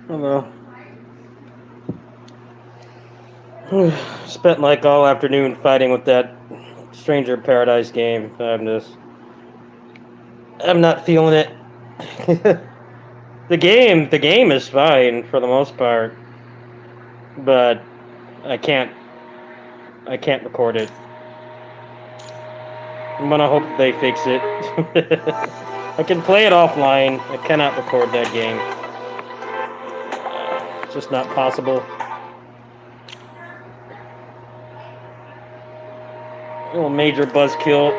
Hello. Spent like all afternoon fighting with that Stranger Paradise game. I'm not feeling it. the game is fine for the most part, but I can't, I can't record it. I'm gonna hope they fix it. I can play it offline. I cannot record that game. It's just not possible. A major buzzkill.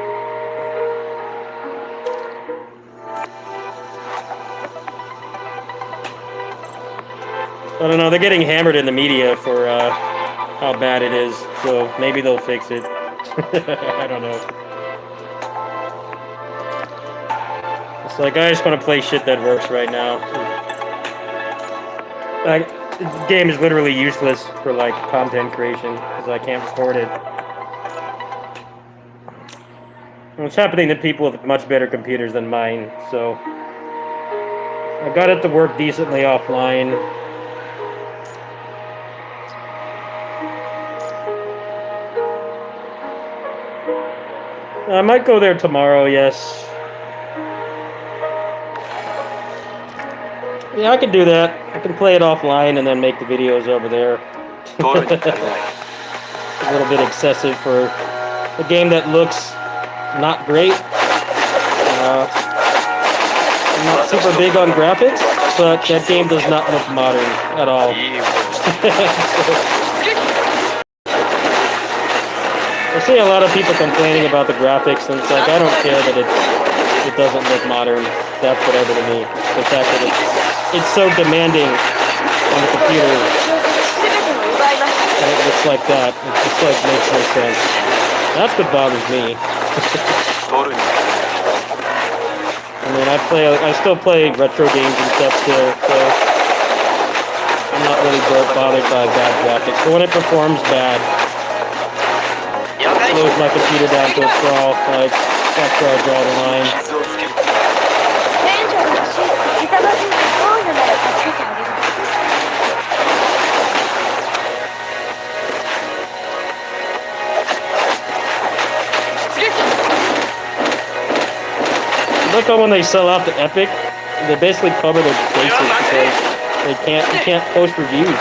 I don't know. They're getting hammered in the media for how bad it is, so maybe they'll fix it. I don't know. It's like I just want to play shit that works right now. The game is literally useless for like content creation because I can't record it. And it's happening to people with much better computers than mine, so I got it to work decently offline. I might go there tomorrow, yes. Yeah, I can do that. I can play it offline and then make the videos over there. A little bit excessive for a game that looks not great. I'm not super big on graphics, but that game does not look modern at all. I see a lot of people complaining about the graphics, and it's like, I don't care that it doesn't look modern. That's whatever to me. The fact that it's so demanding on the computer, and it looks like that. It just like makes no sense. That's what bothers me. I mean, I still play retro games and stuff still, so I'm not really bothered by bad graphics. But when it performs bad, it slows my computer down to a crawl. Like, that's where I draw the line. Look at when they sell out to Epic, they basically cover their bases because you can't post reviews. You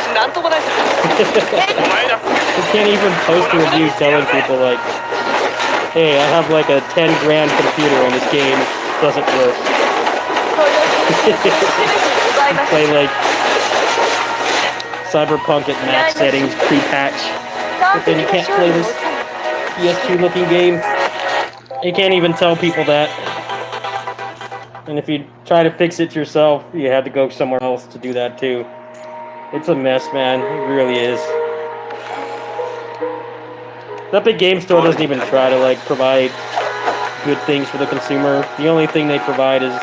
can't even post a review telling people like, hey, I have like a 10 grand computer and this game doesn't work. Play like Cyberpunk at max settings, pre-patch, but then you can't play this PS2 looking game. You can't even tell people that. And if you try to fix it yourself, you had to go somewhere else to do that too. It's a mess, man. It really is. The Epic Game Store doesn't even try to like provide good things for the consumer. The only thing they provide is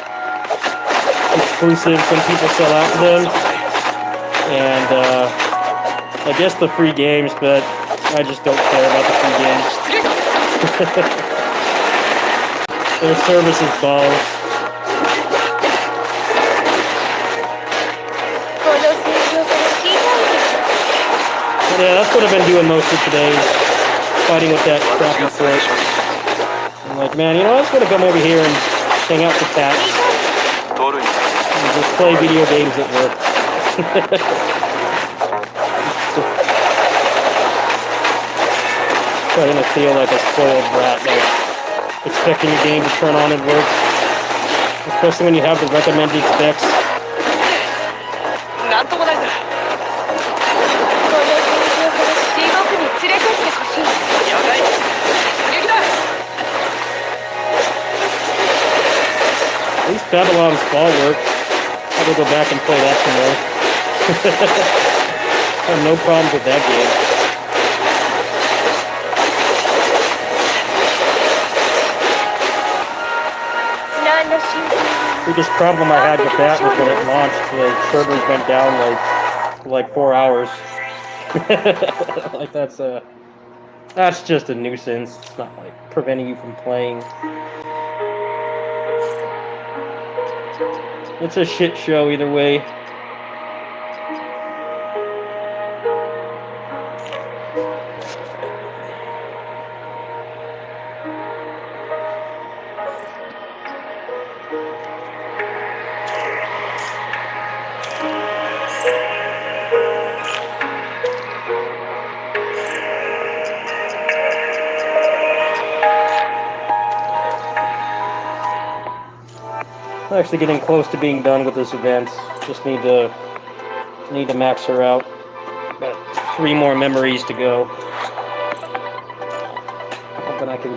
exclusives when people sell out to them, and I guess the free games. But I just don't care about the free games. Their service is balls. Yeah, that's what I've been doing most of today, fighting with that crappy foot. I'm like, man, you know, I just want to come over here and hang out with cats and just play video games at work. Starting to feel like a spoiled brat, like expecting a game to turn on and work, especially when you have the recommended specs. At least Babylon's Fall worked. I'm gonna go back and play that some more. I have no problems with that game. The biggest problem I had with that was when it launched, the servers went down like 4 hours. Like that's just a nuisance. It's not like preventing you from playing. It's a shit show either way. I'm actually getting close to being done with this event. Just need to max her out. Got 3 more memories to go. Hoping I can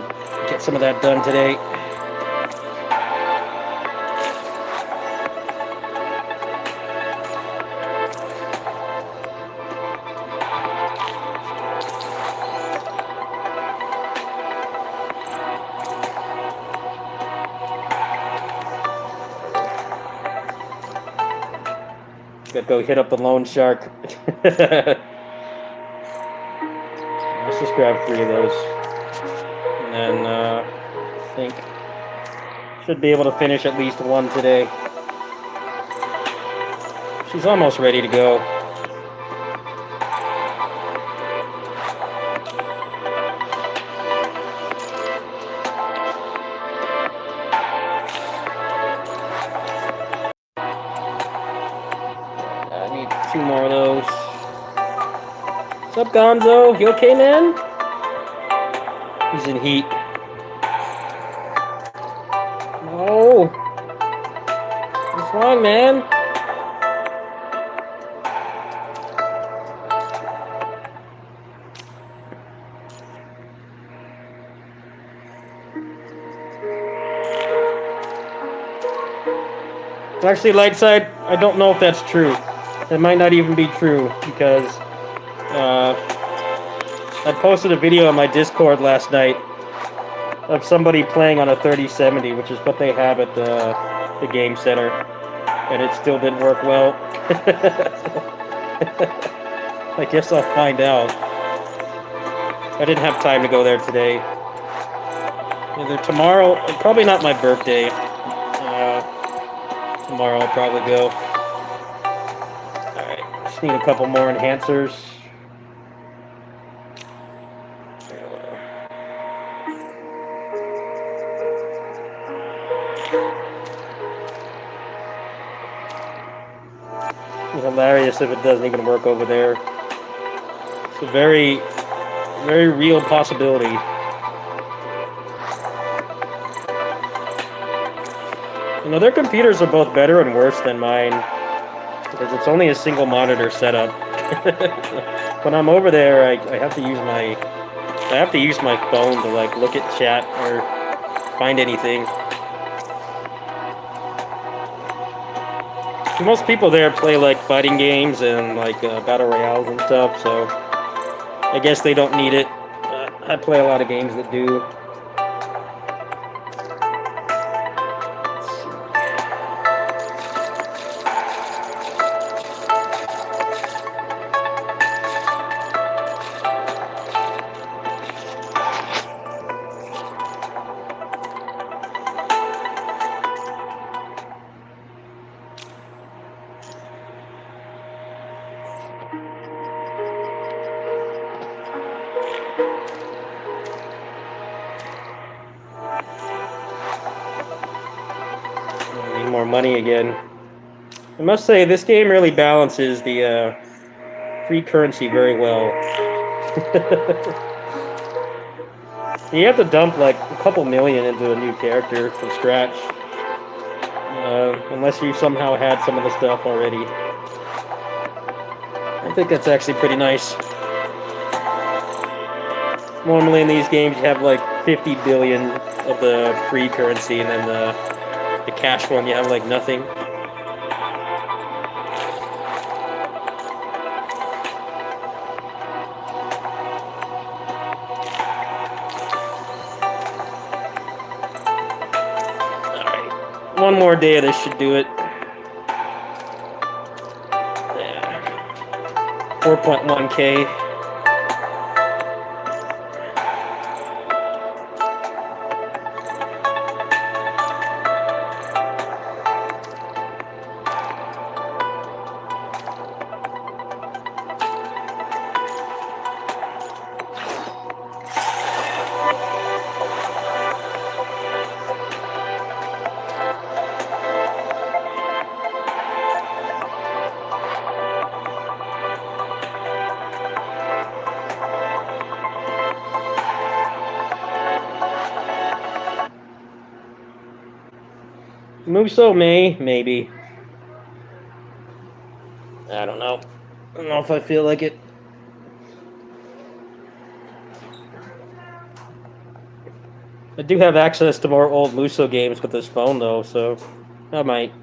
get some of that done today. Gotta go hit up the loan shark. Let's just grab 3 of those. And then I think should be able to finish at least 1 today. She's almost ready to go. I need 2 more of those. What's up, Gonzo? You okay, man? He's in heat. No. What's wrong, man? Actually, Lightside, I don't know if that's true. It might not even be true, because I posted a video on my Discord last night of somebody playing on a 3070, which is what they have at the game center, and it still didn't work well. I guess I'll find out. I didn't have time to go there today. Either tomorrow, probably not my birthday. Tomorrow I'll probably go. Alright, just need a couple more enhancers. It's hilarious if it doesn't even work over there. It's a very, very real possibility. You know, their computers are both better and worse than mine, because it's only a single monitor setup. When I'm over there, I have to use my phone to like look at chat or find anything. Most people there play like fighting games and like battle royales and stuff, so I guess they don't need it. I play a lot of games that do. More money again. I must say, this game really balances the free currency very well. You have to dump like a couple million into a new character from scratch, unless you somehow had some of the stuff already. I think that's actually pretty nice. Normally in these games you have like 50 billion of the free currency, and then the cash one you have like nothing. Alright, 1 more day of this should do it. Yeah. 4.1k. Muso maybe. I don't know. I don't know if I feel like it. I do have access to more old Muso games with this phone, though, so I might.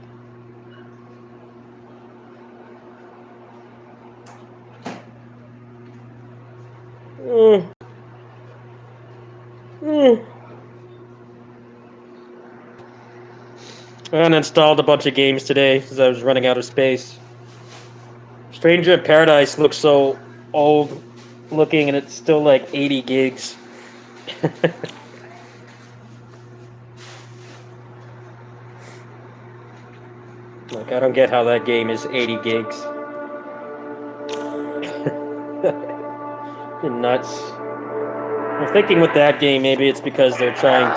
I uninstalled a bunch of games today because I was running out of space. Stranger in Paradise looks so old looking, and it's still like 80 gigs. Like, I don't get how that game is 80 gigs. You're nuts. I'm thinking with that game, maybe it's because they're trying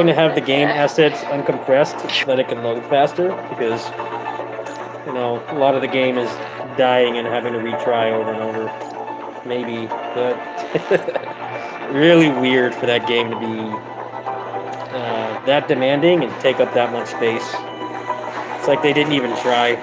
to have the game assets uncompressed so that it can load faster, because, you know, a lot of the game is dying and having to retry over and over. Maybe, but really weird for that game to be that demanding and take up that much space. It's like they didn't even try.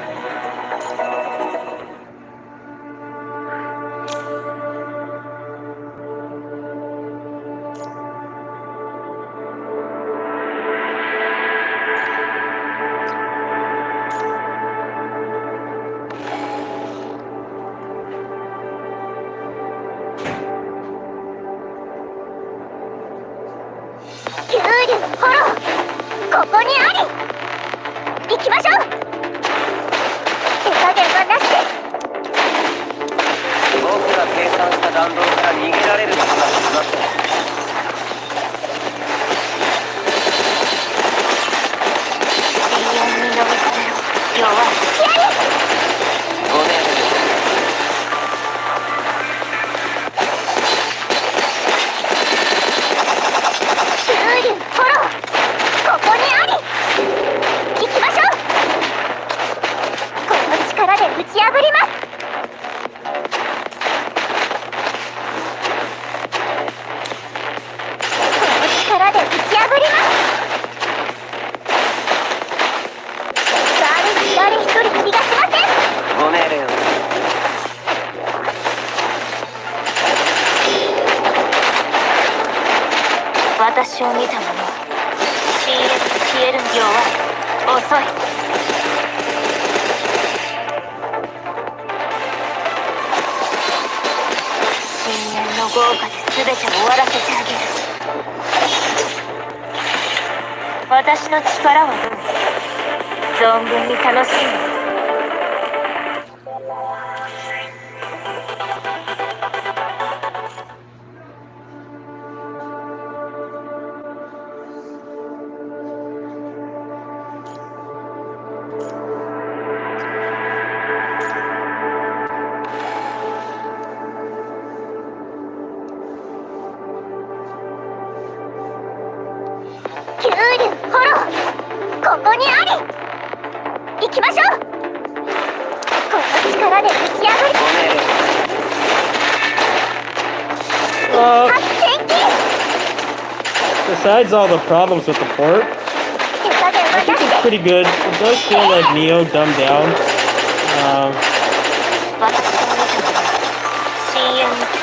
Besides all the problems with the port, I think it's pretty good. It does feel like Neo dumbed down.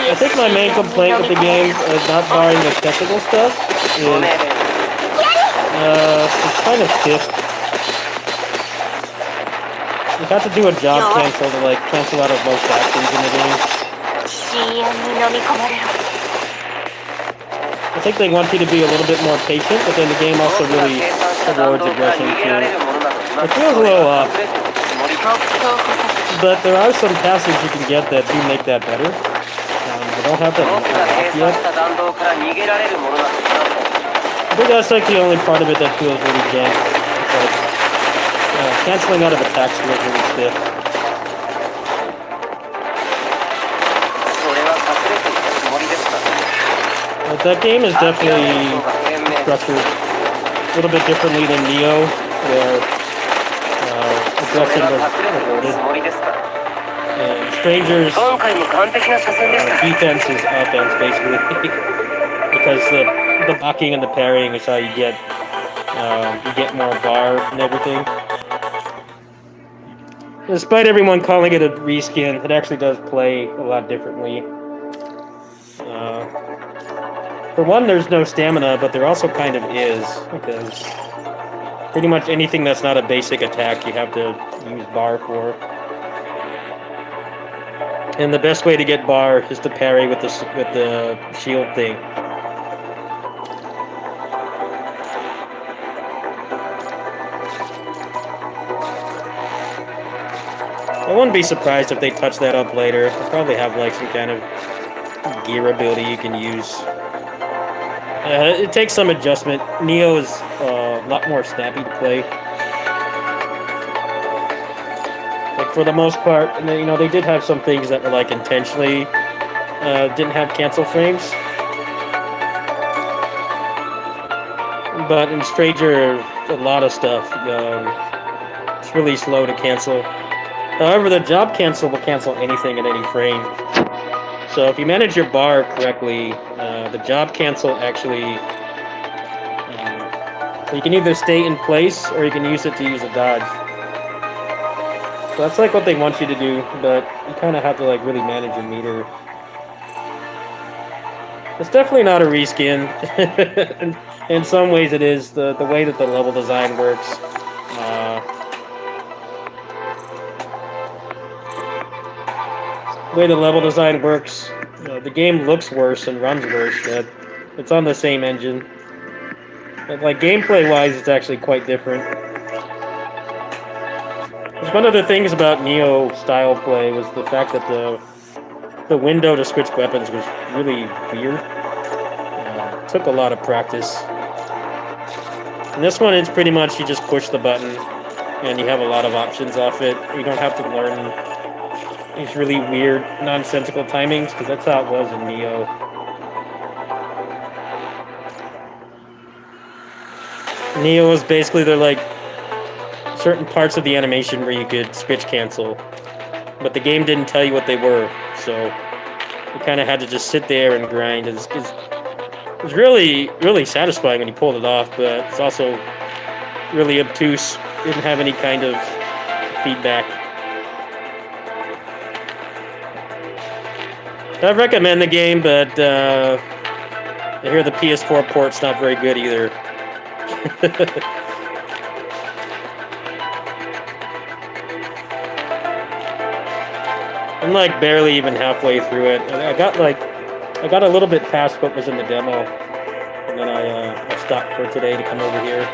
I think my main complaint with the game, not barring the technical stuff, is it's kind of stiff. You have to do a job cancel to like cancel out of most actions in the game. I think they want you to be a little bit more patient, but then the game also really rewards aggression too. It feels a little off. But there are some passes you can get that do make that better. We don't have that off yet. I think that's like the only part of it that feels really jank. It's like, canceling out of attacks feels really stiff. But that game is definitely structured a little bit differently than Neo, where aggression was rewarded. And Stranger's defense is offense, basically. Because the the blocking and the parrying is how you get more bar and everything. Despite everyone calling it a reskin, it actually does play a lot differently. For one, there's no stamina, but there also kind of is, because pretty much anything that's not a basic attack you have to use bar for. And the best way to get bar is to parry with the shield thing. I wouldn't be surprised if they touch that up later. They'll probably have like some kind of gear ability you can use. It takes some adjustment. Neo is a lot more snappy to play. Like for the most part, and then, they did have some things that were like intentionally didn't have cancel frames. But in Stranger, a lot of stuff it's really slow to cancel. However, the job cancel will cancel anything at any frame. So if you manage your bar correctly, the job cancel actually, you can either stay in place or you can use it to use a dodge. So that's like what they want you to do, but you kind of have to like really manage your meter. It's definitely not a reskin. In some ways it is, the way that the level design works. The way the level design works, the game looks worse and runs worse, but it's on the same engine. But like gameplay-wise, it's actually quite different. Because one of the things about Neo style play was the fact that the window to switch weapons was really weird. It took a lot of practice. In this one, it's pretty much you just push the button, and you have a lot of options off it. You don't have to learn these really weird, nonsensical timings, because that's how it was in Neo. Neo was basically, they're like certain parts of the animation where you could switch cancel, but the game didn't tell you what they were, so you kind of had to just sit there and grind. It was really, really satisfying when you pulled it off, but it's also really obtuse. Didn't have any kind of feedback. I recommend the game, but I hear the PS4 port's not very good either. I'm like barely even halfway through it. I got a little bit past what was in the demo, and then I stopped for today to come over here.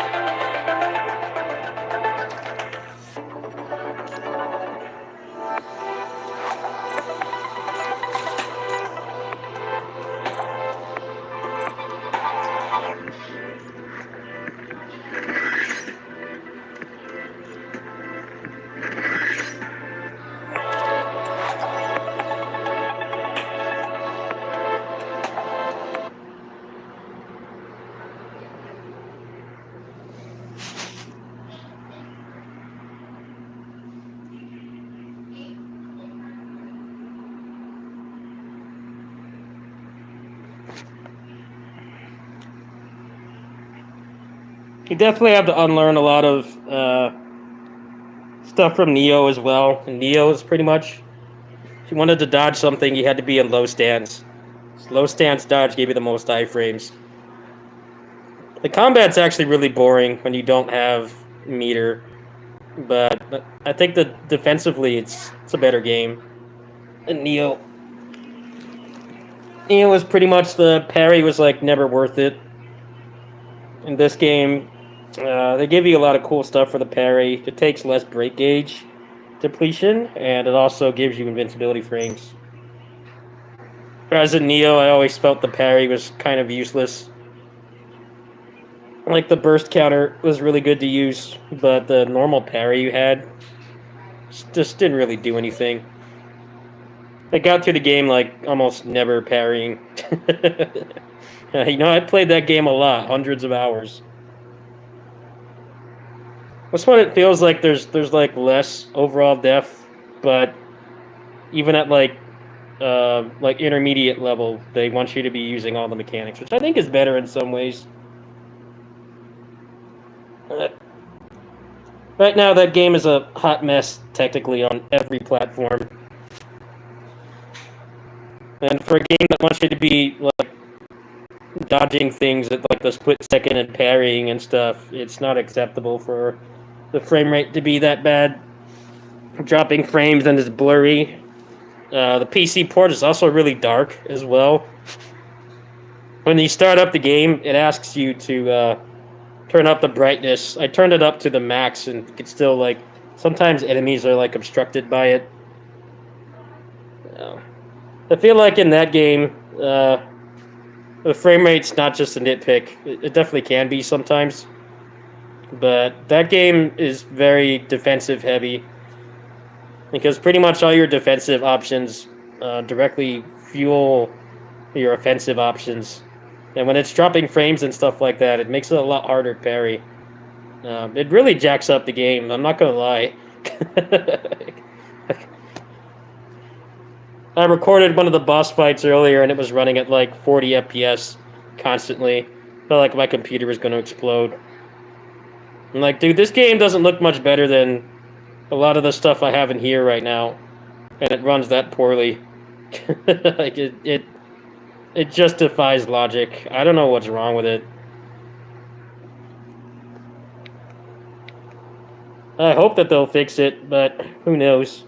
You definitely have to unlearn a lot of stuff from Neo as well. And Neo is pretty much, if you wanted to dodge something, you had to be in low stance. So low stance dodge gave you the most iframes. The combat's actually really boring when you don't have meter, but I think that defensively it's a better game than Neo. Neo was pretty much, the parry was like never worth it. In this game, they give you a lot of cool stuff for the parry. It takes less break gauge depletion, and it also gives you invincibility frames. Whereas in Neo, I always felt the parry was kind of useless. Like the burst counter was really good to use, but the normal parry you had just didn't really do anything. I got through the game like almost never parrying. I played that game a lot, hundreds of hours. This one, it feels like there's like less overall depth, but even at like like intermediate level. They want you to be using all the mechanics, which I think is better in some ways. Right now, that game is a hot mess technically on every platform. And for a game that wants you to be like dodging things at like the split second and parrying and stuff, it's not acceptable for the frame rate to be that bad. Dropping frames and it's blurry. The PC port is also really dark as well. When you start up the game, it asks you to turn up the brightness. I turned it up to the max, and it's still like sometimes enemies are like obstructed by it. I feel like in that game, the frame rate's not just a nitpick. It definitely can be sometimes, but that game is very defensive heavy because pretty much all your defensive options directly fuel your offensive options. And when it's dropping frames and stuff like that, it makes it a lot harder to parry. It really jacks up the game, I'm not gonna lie. I recorded one of the boss fights earlier and it was running at like 40 FPS constantly. Felt like my computer was gonna explode. I'm like, dude, this game doesn't look much better than a lot of the stuff I have in here right now. And it runs that poorly. Like it just defies logic. I don't know what's wrong with it. I hope that they'll fix it, but who knows?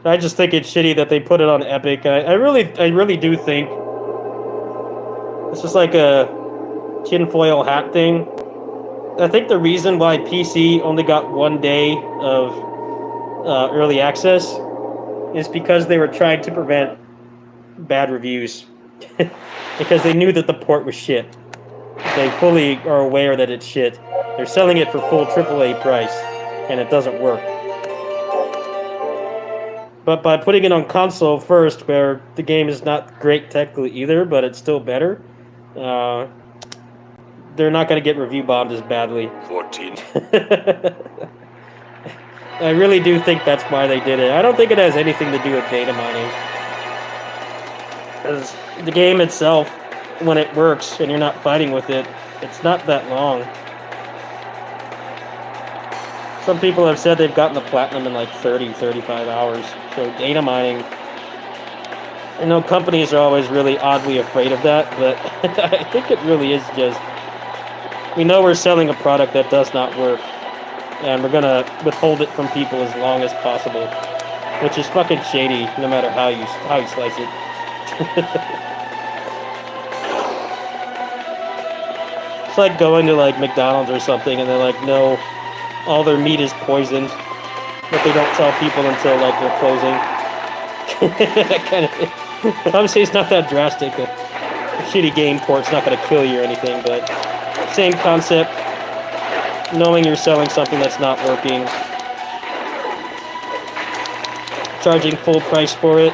I just think it's shitty that they put it on Epic. I really do think this is like a tinfoil hat thing. I think the reason why PC only got 1 day of early access is because they were trying to prevent bad reviews. Because they knew that the port was shit. They fully are aware that it's shit. They're selling it for full AAA price, and it doesn't work. But by putting it on console first, where the game is not great technically either, but it's still better, they're not going to get review bombed as badly. 14. I really do think that's why they did it. I don't think it has anything to do with data mining. Because the game itself, when it works and you're not fighting with it, it's not that long. Some people have said they've gotten the platinum in like 30, 35 hours. So data mining, I know companies are always really oddly afraid of that, but I think it really is just, we know we're selling a product that does not work, and we're gonna withhold it from people as long as possible, which is fucking shady no matter how you slice it. It's like going to like McDonald's or something and they're like, no, all their meat is poisoned, but they don't tell people until like they're closing. That kind of thing. Obviously it's not that drastic. A shitty game port's not going to kill you or anything, but same concept. Knowing you're selling something that's not working, charging full price for it.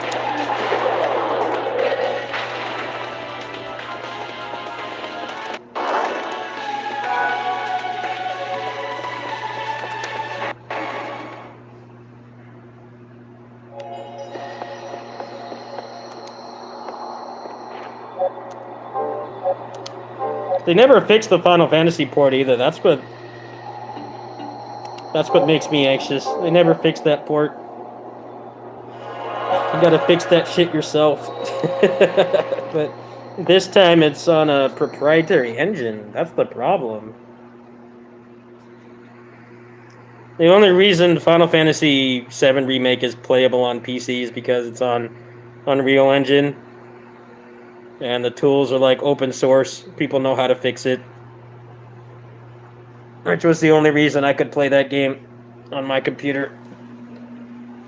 They never fixed the Final Fantasy port either. That's what makes me anxious. They never fixed that port. You gotta fix that shit yourself. But this time it's on a proprietary engine. That's the problem. The only reason Final Fantasy VII Remake is playable on PC is because it's on Unreal Engine. And the tools are like open source. People know how to fix it. Which was the only reason I could play that game on my computer.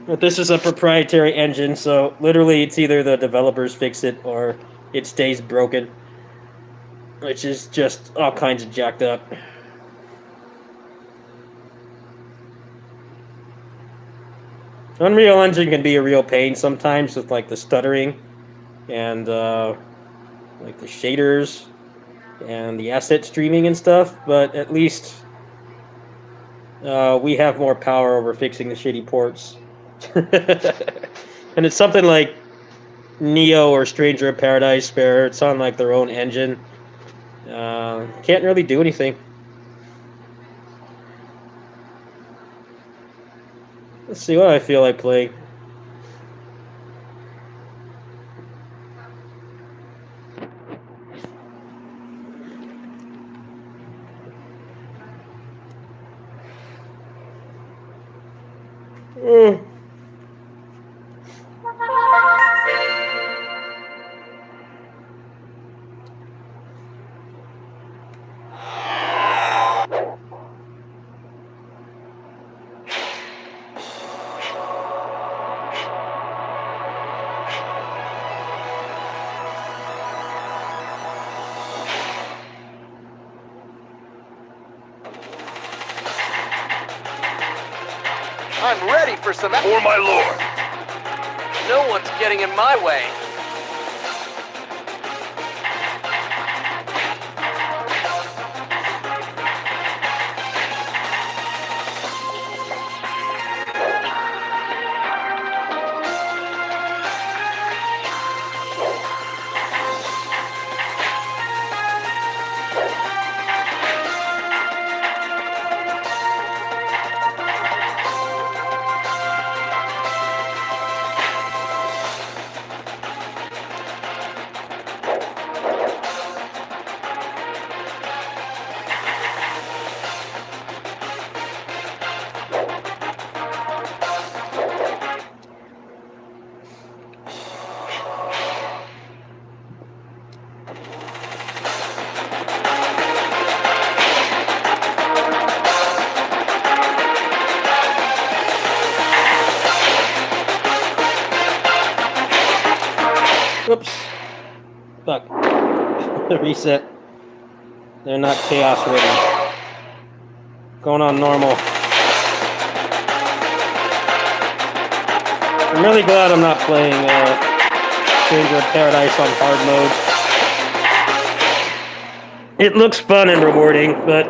But this is a proprietary engine, so literally it's either the developers fix it or it stays broken. Which is just all kinds of jacked up. Unreal Engine can be a real pain sometimes with like the stuttering and like the shaders and the asset streaming and stuff, but at least we have more power over fixing the shitty ports. And it's something like Neo or Stranger of Paradise, where it's on like their own engine. Can't really do anything. Let's see what I feel like playing. I'm ready for some... For my lord. No one's getting in my way. Whoops. Fuck. Reset. They're not chaos ready. Going on normal. I'm really glad I'm not playing Stranger of Paradise on hard mode. It looks fun and rewarding, but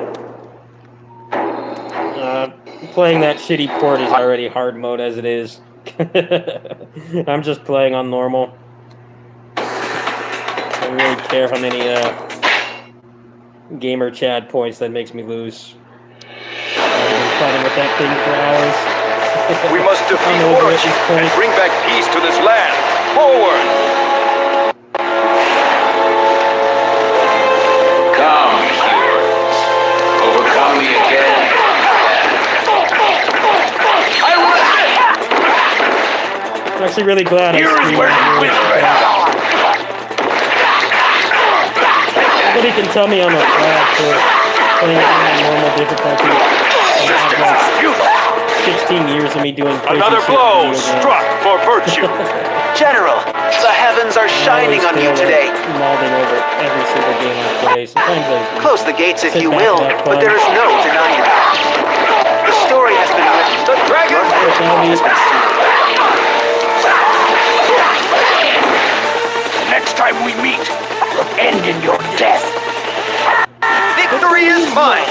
playing that shitty port is already hard mode as it is. I'm just playing on normal. I don't really care how many gamer Chad points that makes me lose. I've been fighting with that thing for hours. We must defeat Orochi and bring back peace to this land. Forward! Come, heroes. Overcome me again. I will assist! I'm actually really glad Here is where you win right now. Nobody can tell me I'm a fraud for playing it on normal difficulty. Like 16 years of me doing crazy Another shit blow in video games. struck for virtue. General, the heavens are shining on you today. Mauling over every single game I play. Sometimes I Close the gates if sit you back will, and have but fun. there is no denying it. The story has been written. The dragon! Next time we meet, will end in your death. Victory is mine!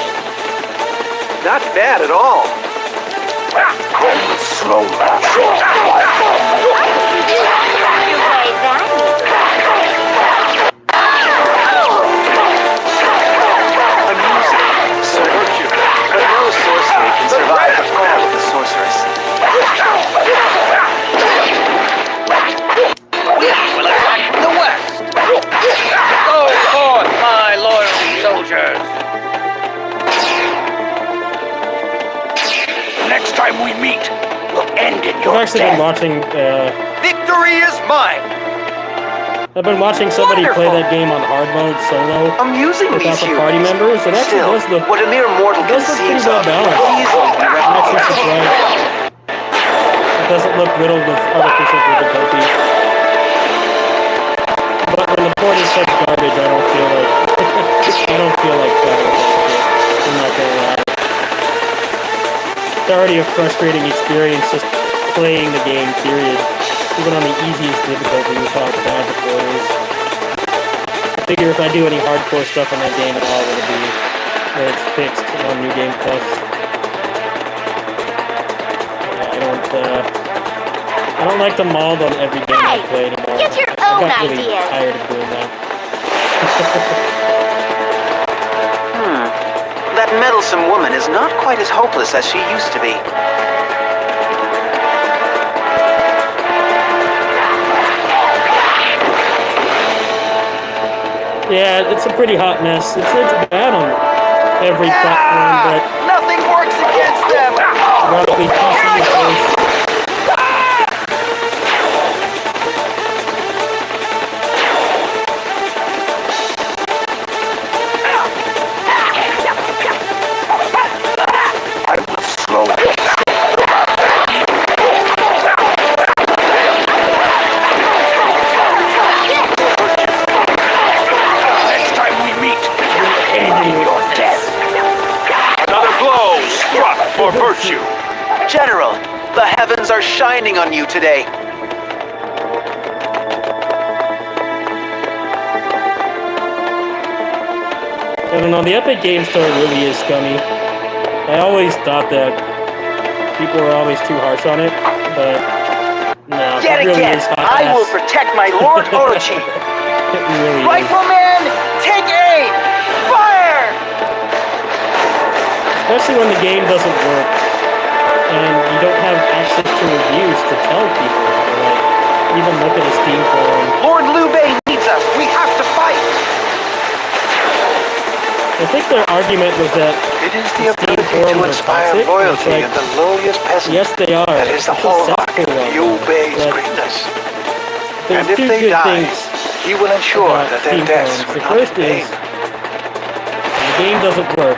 Not bad at all. Slow Amusing, sir. But no sorcery can survive the fall of the sorceress. We will attack from the west. Go forth, my loyal soldiers. Next time we meet, will end in your I've actually been death. watching. Victory is mine. I've been watching somebody play Wonderful. that game on hard mode solo Amusing without these the humans. party members. It actually Still, does look. what a mere mortal It does look pretty conceives well of balanced. can easily be I'm actually replicated. surprised. It doesn't look riddled with artificial difficulty. But when the port is such garbage, I don't feel like I don't feel like playing with that shit. I'm not gonna lie. It's already a frustrating experience just playing the game. Period. Even on the easiest difficulty, with how bad the port is. figure if I do any hardcore stuff in that game at all, it'll be that it's fixed on New Game Plus. Yeah, I don't like the mod on every game I play anymore. Get your I own got really ideas. tired of doing that. That meddlesome woman is not quite as hopeless as she used to be. Yeah, it's a pretty hot mess. It's bad on every platform, but Nothing works against them! roughly PC is worse. I will slowly. Next time we meet, you're dead. Another blow struck for virtue. General, the heavens are shining on you today. I don't know, the Epic Game Store really is scummy. I always thought that people were always too harsh on it, but no, Yet it really again, is hot I mess. will protect my Lord Orochi. It really is. Rifleman, take aim! Fire! Especially when the game doesn't work and you don't have access to reviews to tell people, or like, even look at a Steam forum. Lord Liu Bei needs us. We have to fight. I think their argument was that It is the Steam ability forums to are inspire toxic. loyalty It's like, in the lowliest peasant. yes, they are. That is the It's a hallmark cesspool of of Liu them, Bei's but greatness. there's And if two they good die, things he will ensure about that their Steam deaths forums. will The not first be is vain. when the game doesn't work,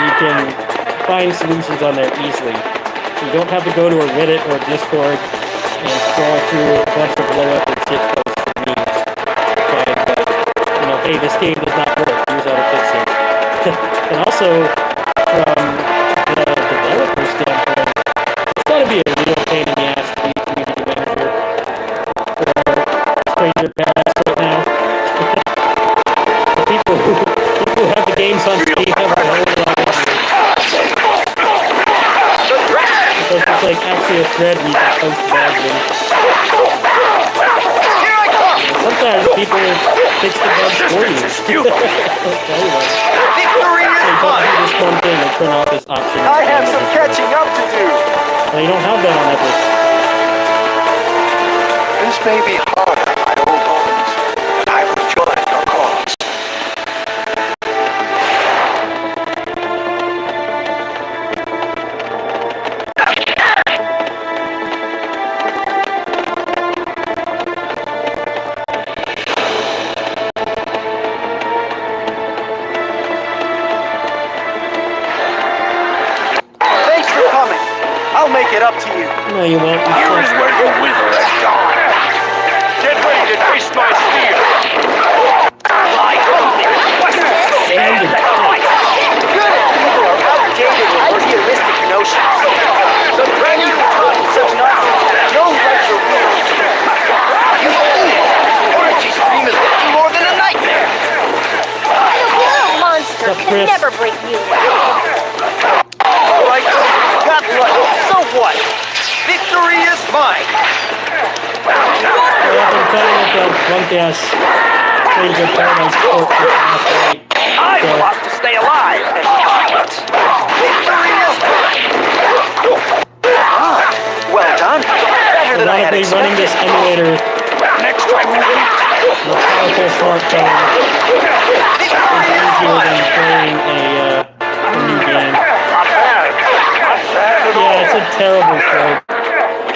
you can find solutions on there easily. You don't have to go to a Reddit or a Discord and scroll through a bunch of low-effort shit posts for memes. Like, hey, this game does not work. Here's how to fix it. And also, from the developer standpoint, it's got to be a real pain in the ass to be a community manager for Stranger Paradise right now. The people who have the games on Steam have a whole lot of because it's like actually a thread we can post bugs in. Sometimes people fix the bugs for you. Anyway, Victory is hey, don't do mine. this one thing and turn off this option. I have some catching up to do. Well, you don't have that on Epic. This may be hard on my old bones, but I will join your cause. Thanks for coming. I'll make it up to you. No, you won't. You Here is suck. where you wither at dawn. Get ready to taste my steel. I only Sand and Good people are outdated and idealistic notions. The brand new taught such nonsense. No right to rule. You fool! Orochi's dream is nothing more than a nightmare. Little monster What's up, could Chris? never break you. All right, got lucky. So what? Victory is mine. I've been playing with that drunk-ass Stranger Paradise port for last night. I want to stay alive and fight. Victory is mine. Well done. Better than I had Ironically, running this expected. emulator Next time we meet, on a powerful smartphone is easier than playing a new game. Yeah, it's a terrible code.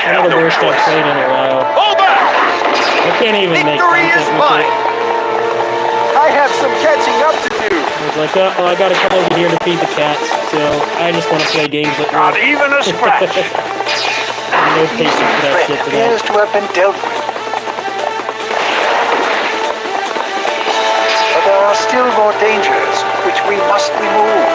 One of the worst I've played in a while. hold back! I can't even make Victory is content with mine. it. I have some catching up to do. I was like, oh, well, I gotta come over here to feed the cats, so I just want to play games that Not work. even a scratch. No patience for that shit today. Appears to have been dealt with. But there are still more dangers which we must remove.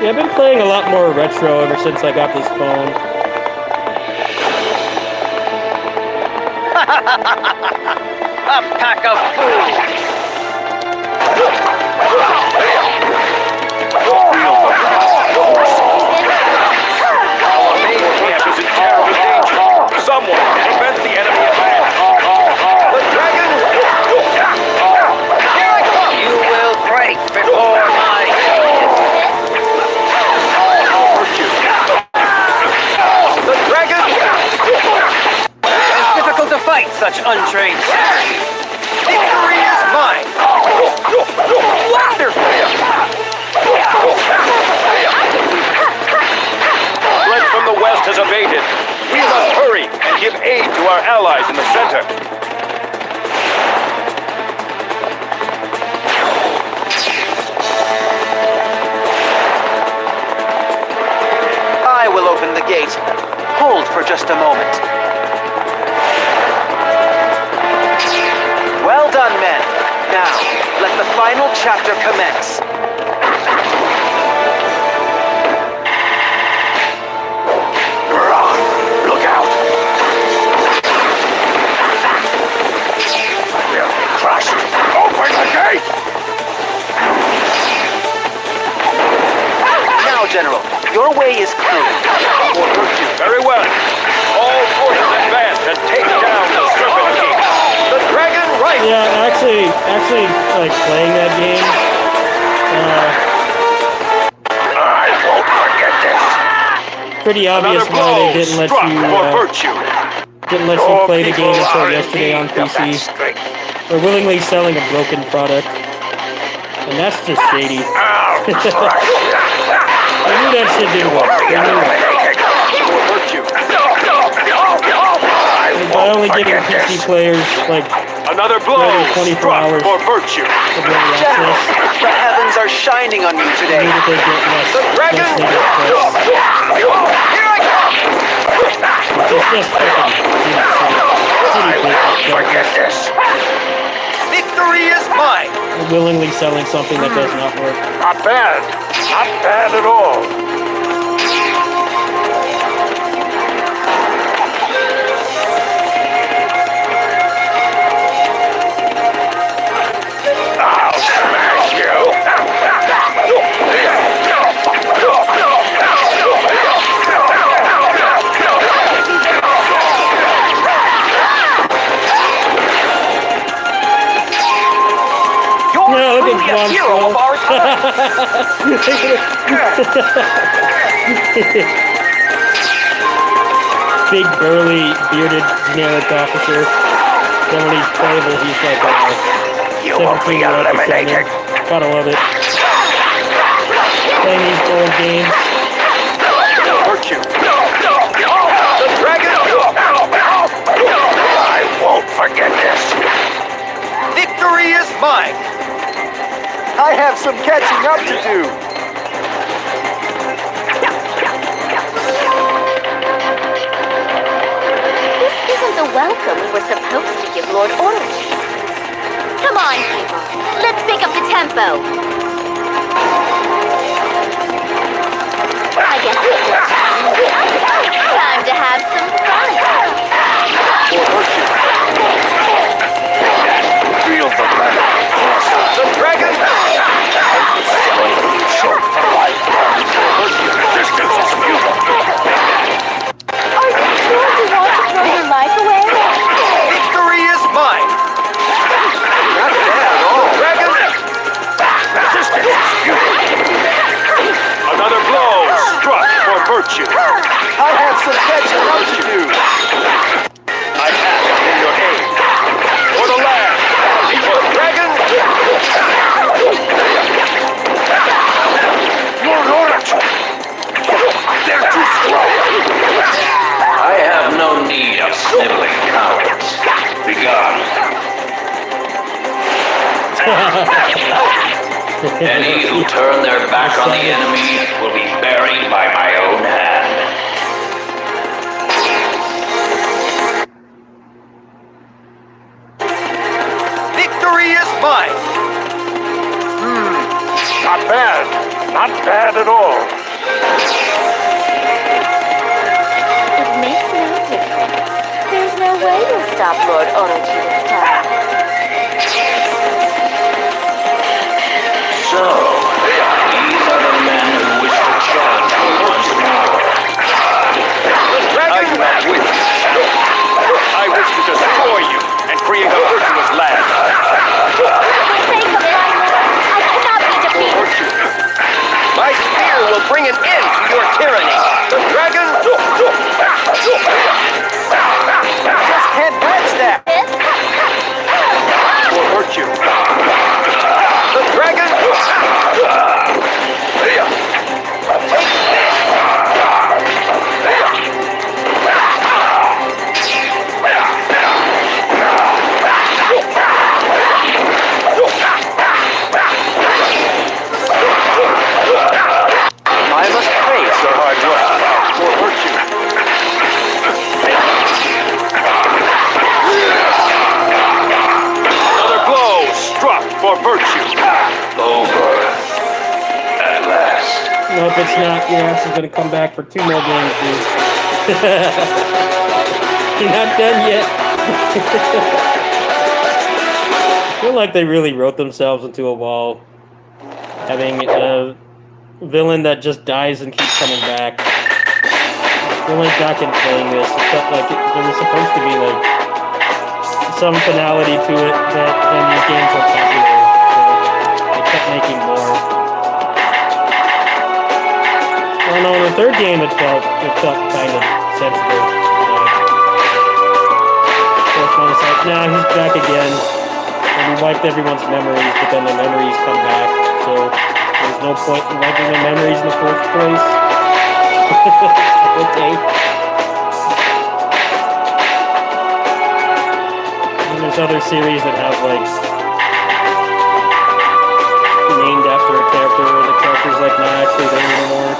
Yeah, I've been playing a lot more retro ever since I got this phone. A pack of fools! Our main camp is in terrible danger. Someone prevent the enemy advance. The dragon! Here I come! You will break before my gaze. The dragon! It's difficult to fight such untrained savages. Victory is mine! Wonderful! Threat from the west has abated. We must hurry and give aid to our allies in the center. I will open the gate. Hold for just a moment. Well done, men. Now, let the final chapter commence. Look out! We'll be crushed. Open the gate! Now, General, your way is clear. Very well. All forces advance and take down the Serpent King. The dragon rises. Yeah, actually, like playing that game. I won't forget this. Pretty obvious Another why blow they didn't let struck you for virtue. play the game until yesterday on Of that PC. strength. They're willingly selling a broken product, and that's just shady. They knew that shit didn't work. They knew it. And by only giving PC players like Another blow 24 struck hours. for virtue. of early General, access, the heavens are shining on you they today. knew that they'd get The dragon! less negative press. Here I come! It's just fucking shitty business. This. Victory is mine! They're willingly selling something that does not work. Not bad. Not bad at all. I'll smash You're Yeah, look truly at a Juan hero of Snow. our time! Big, burly, bearded, generic officer. Then when he's playable, he's like You will be 17-year-old eliminated. defender. Gotta love it. Playing these old games. Virtue. The dragon! I won't forget this. Victory is mine! I have some catching up to do. This isn't the welcome we were supposed to give Lord Orange. Come on, people. Let's pick up the tempo. I guess it's your time. Time to have some fun. Feel the battle. The dragon! Resistance is futile. Are you sure you want to throw your life away? Victory is mine! Not bad at all. Dragon! Resistance is futile. Another blow struck for virtue. I have some catching up to do. I ask in your aid. For the land. For the dragon! Lord Orange. They're too strong. I have no need of sniveling cowards. Begone. Any who turn their back on the enemy will be buried by my own hand. Victory is mine! Not bad. Not bad at all. It makes no difference. There's no way to stop Lord Orochi this time. So, these are the men who wish to challenge me once more. I do not wish to challenge you. I wish to destroy you and create a virtuous land. For the sake of my lord, I cannot be defeated. My spear will bring an end to your tyranny. The dragon... just can't match that. For virtue. The dragon... I must praise your hard work. For virtue. Another blow struck for virtue. Over. At last. Nope, it's not. Your ass is gonna come back for 2 more games, dude. You're not done yet. I feel like they really wrote themselves into a wall. Having a villain that just dies and keeps coming back. I went back and playing this. It felt like there was supposed to be like some finality to it that when these games are popular. So they kept making more. Well, no, in the third game it felt kind of sensible. Fourth one is like, nah, he's back again. And we wiped everyone's memories, but then the memories come back. So there's no point in wiping the memories in the first place. Okay. And there's other series that have like named after a character, and the character's like not actually there anymore.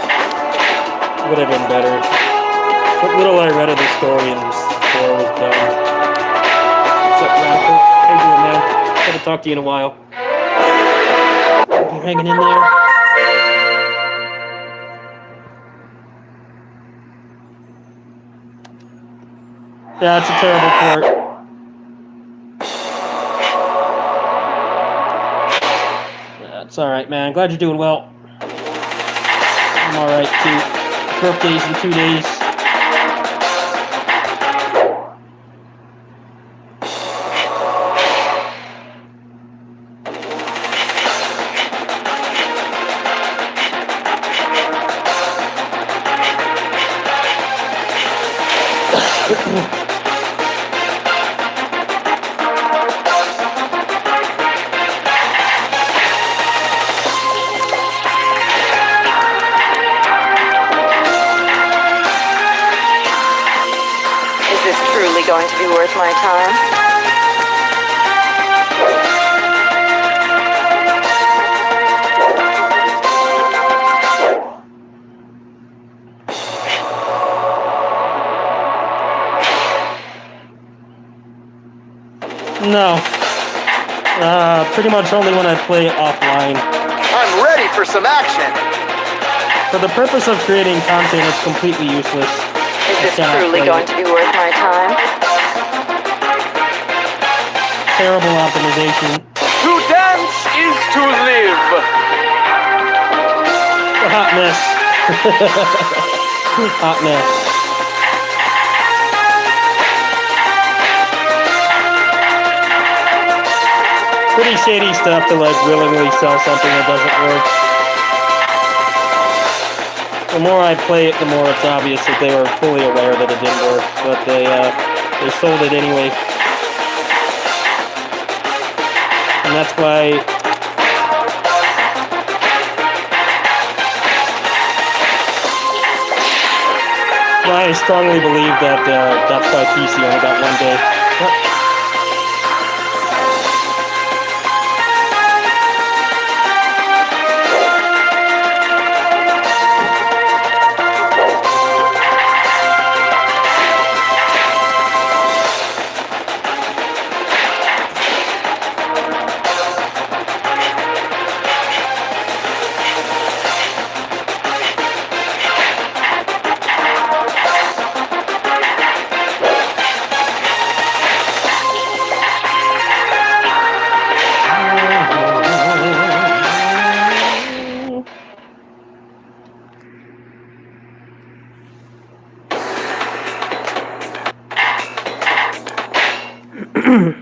Would have been better. What little I read of the story in 4 was done. What's up, Radical? How you doing, man? Gotta talk to you in a while. You hanging in there? Yeah, it's a terrible port. That's alright, man. Glad you're doing well. I'm alright, too. Birthday's in 2 days. Going to be worth my time? No. Pretty much only when I play offline. I'm ready for some action. For the purpose of creating content, it's completely useless. Is this truly going to be worth my time? Terrible optimization. To dance is to live. A hot mess. Hot mess. Pretty shady stuff to like willingly sell something that doesn't work. The more I play it, the more it's obvious that they were fully aware that it didn't work, but they sold it anyway. And that's why I strongly believe that that's why PC only got 1 day. What? I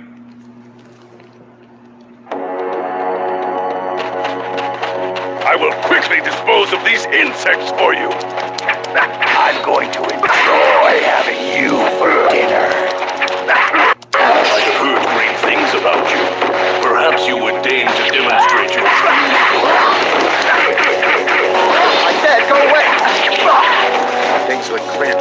will quickly dispose of these insects for you. I'm going to enjoy having you for dinner. I have heard great things about you. Perhaps you would deign to demonstrate your skills. I said, go away! Things look grim.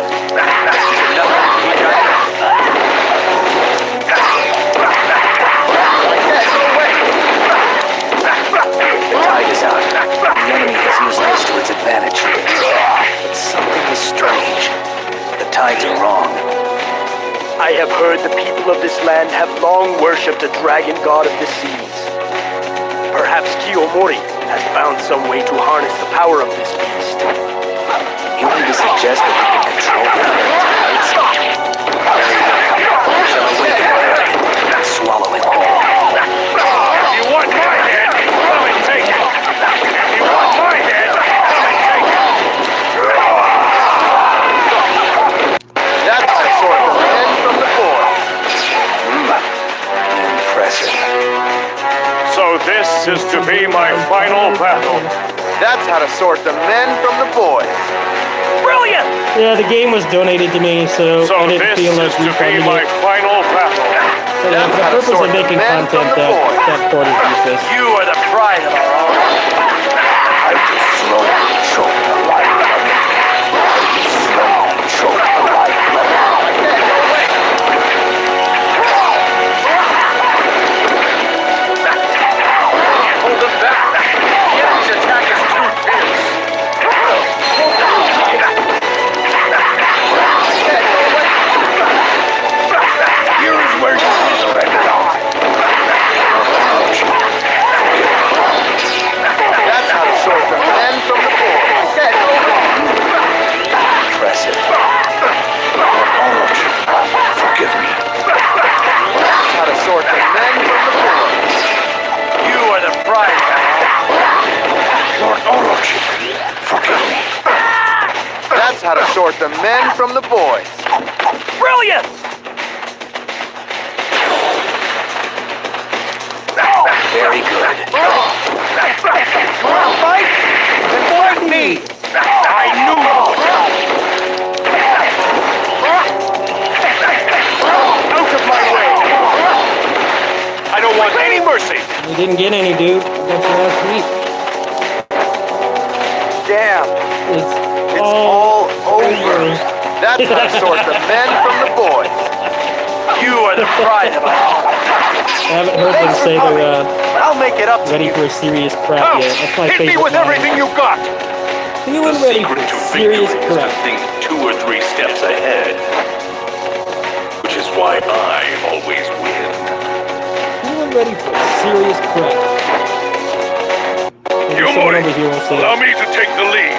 The tide is out. The enemy has used this to its advantage. But something is strange. The tides are wrong. I have heard the people of this land have long worshipped a dragon god of the seas. Perhaps Kiyomori has found some way to harness the power of this beast. You mean to suggest that we can control the tides? Shall I wake the earth and swallow it whole? If you want my head, come and take it. If you want my head, come and take it. That's the sort of men from the boys. Impressive. So this is to be my final battle. That's how to sort the men from the boys. Brilliant! Yeah, the game was donated to me, so So I didn't this feel is like to be refunding my it. final battle. But yeah, for the purpose of making content, that port is useless. You are the pride of our own. I will slowly choke the life out of you. I will slowly choke the life out of you. Hold them back. The enemy's attack is too fierce. Here's where you wither and die. That's how to sort the men from the boys. Impressive. Forgive me. That's how to sort the men from the boys. You are the prize. Lord Orochi, forgive me. That's how to sort the men from the boys. Brilliant! Very good. Fight? Then fight me! I knew you would. Out of my way! I don't want any mercy. You didn't get any, dude. That's last week. Damn, It's it's all over. That's how to sort the men from the boys. You are the pride of our home. I haven't heard them say they're I'll make it up to ready you. for a serious crap Come, yet. That's my hit favorite me with line. everything you got. Feeling The ready for secret to serious victory is crap. to think 2 or 3 steps ahead. Which is why I always win. Feeling ready for serious crap. Maybe someone Yomori, over here will say allow it. me to take the lead.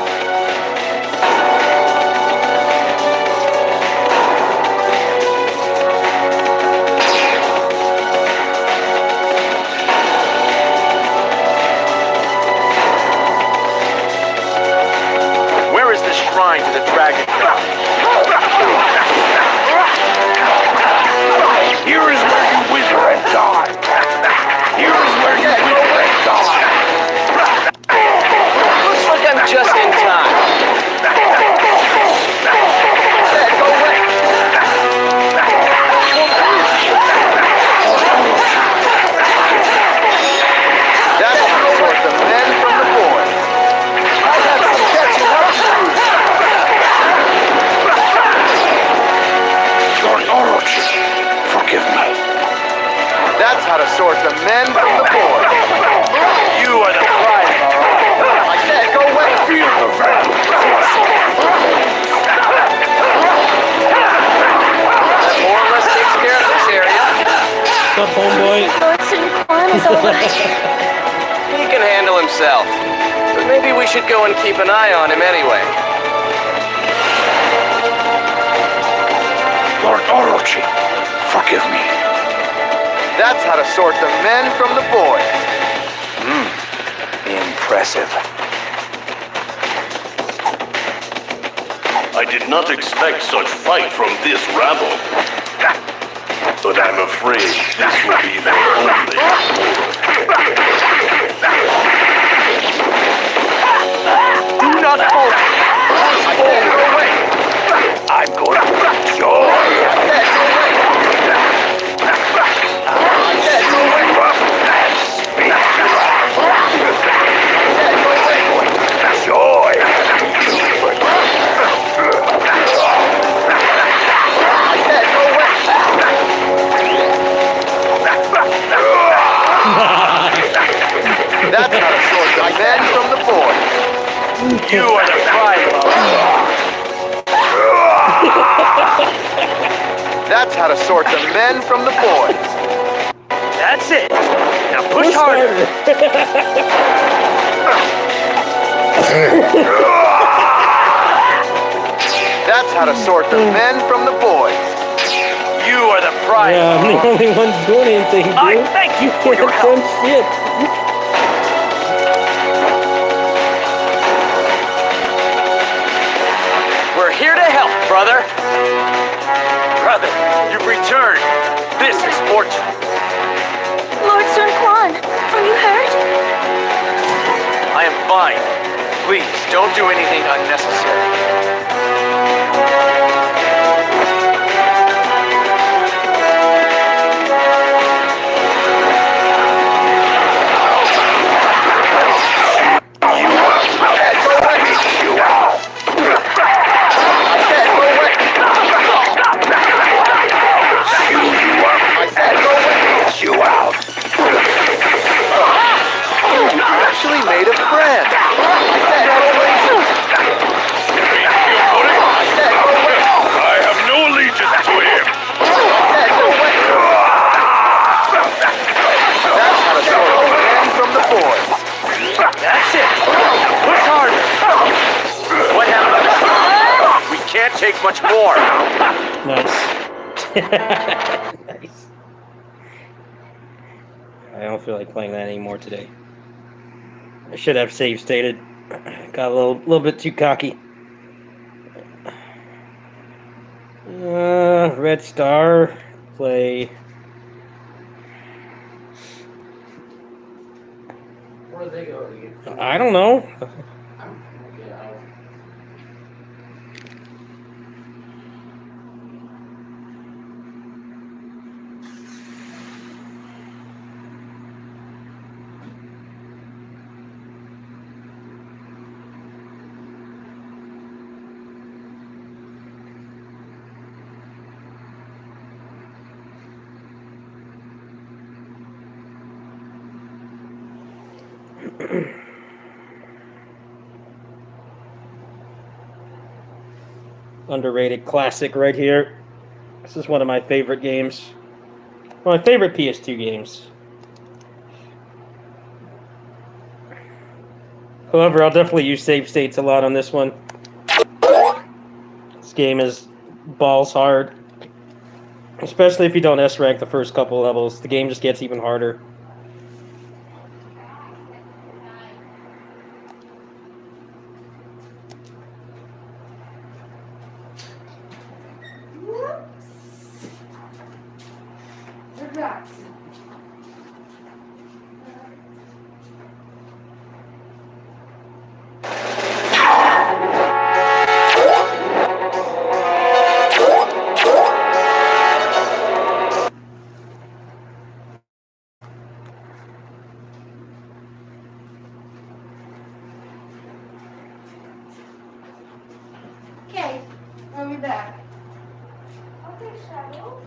Where is the shrine to the dragon god? Here is where you wither and die. Here is where you wither and die. Looks like I'm just in time. Go away. That's how to sort the men from the boys. I have some catching up to do. Lord Orochi, forgive me. That's how to sort the men from the boys. You are the pride of our own. I said, go away. Feel the wrath. That more or less takes care of this area. What's up, homeboy? Is all right. He can handle himself. But maybe we should go and keep an eye on him anyway. Lord Orochi, forgive me. That's how to sort the men from the boys. Impressive. I did not expect such fight from this rabble. But I'm afraid this will be their only Do not falter. Push forward. I'm going to bring joy. Joy. That's how to sort the men from the boys. You are the prize, That's how to sort the men from the boys. That's it. Now push harder. That's how to sort the men from the boys. You are the prize. Yeah, I'm the only one doing anything, dude. I thank you for your help. Done shit. We're here to help, brother. Brother, you've returned. This is fortunate. Lord Sun Quan, are you hurt? I am fine. Please, don't do anything unnecessary. Actually made a friend. I have no allegiance to him. That's how to sort the men from the boys. That's it. Push harder. What happened? We can't take much more. Nice. Nice. I don't feel like playing that anymore today. I should have save stated. Got a little bit too cocky. Red Star, play. Where do they go to get? I don't know. Okay, I'll. Underrated classic right here. This is one of my favorite games. One of my favorite PS2 games. However, I'll definitely use save states a lot on this one. This game is balls hard. Especially if you don't S-rank the first couple levels. The game just gets even harder. Okay, I'll be back. Okay, Shadow.